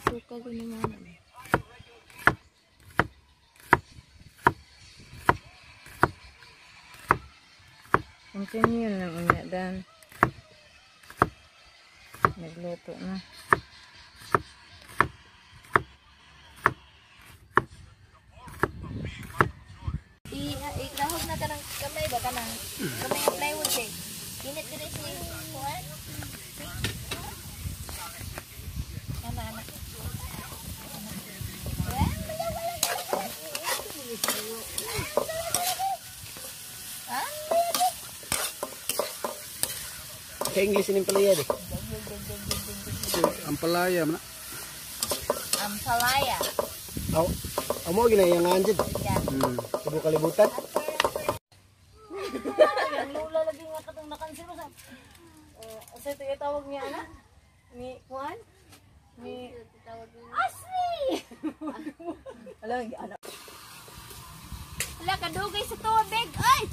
Suka ko naman. Continue lang unya dan. Nagluto na. Ikrahog na ka ng kamay ba ka ng kamay ng plywood eh. Init ka rin si Juan. Anak. Sa English ini palaya deh. Ampalaya mana? Ampalaya. Amo gina yang anjid. Ya. Ibu kalibutan. Yang lula lagi nga katong nakansil sa. Sa ito tawag niya ana? Ni Juan? Ni tawag niya. Asli. Alam anak. Wala ka dugay sa tubig. Ay.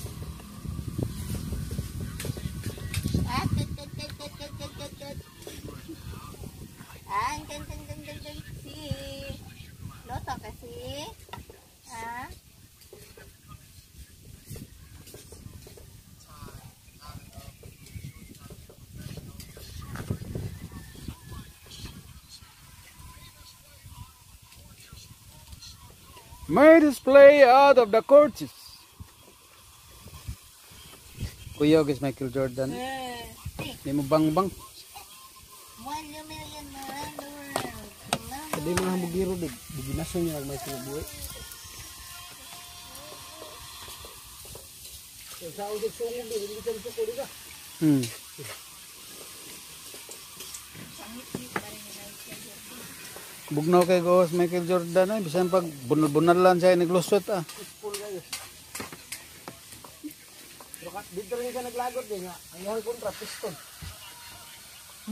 Si Loto kasi. May display out of the courses. Kuya guys Michael Jordan. Di mo bang. 1 million around the world. Hindi mo na magiro din. Buginaso niya ang may sinubuhay. Sa ulit sungod din. Hindi ka suko din ka. Bugnaw kay Gos Michael Jordan ay bisan pag bunal-bunalan siya naglusot ah. Dito rin ka naglagot din nga. Ang iyang kontra piston.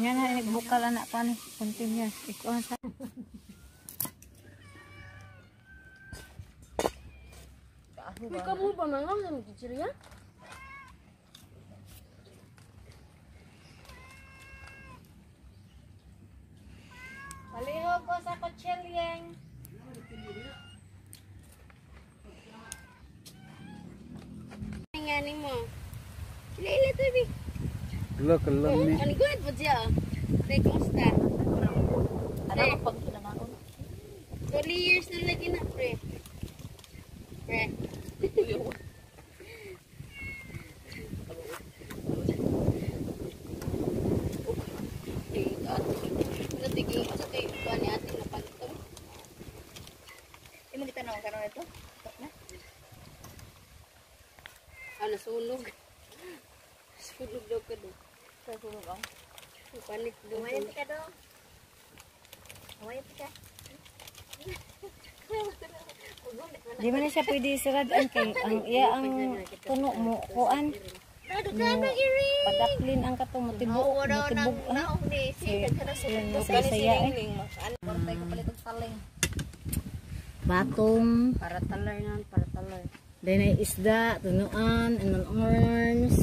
Yan na nagbukal anak pa ni continuous. Ikaw sa. Kamu pa mangam sa mga Palihog ko sa kutselyeng. Ngani mo. Lele to bi. Kelam ni. Maniguad po siya. Pre, kumusta? Ano pag kinanaon? 2 years na lagi na, pre. Pre. Natigil sa kay kuan ni ating napalito. Imo gitanong karon ito? Na? Nasunog. Sunog daw ka do. Sunog ang. Panik do. Umayan ka do. Umayan ka. Di man na siya pwede siradan kay ang iya ang puno mo kuan. Padaklin ang katong motibok. Batong Para taler nan, para taler. then ay isda, tunuan, and orange.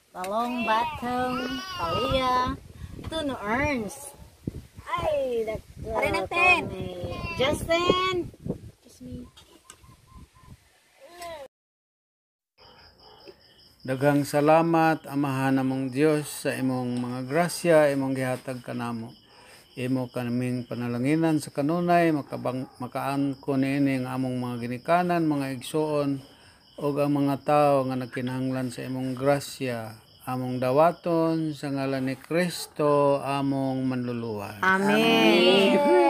Talong, batong, palaya, tuno orange. Ay, Pare natin. Justin. Kiss me. Daghang salamat amahan namong Dios sa imong mga grasya, imong gihatag kanamo. Imo kaming panalanginan sa kanunay makaangkon niini ang among mga ginikanan, mga igsuon ug ang mga tawo nga nagkinahanglan sa imong grasya. Among dawaton sa ngalan ni Kristo among manluluwa. Amen.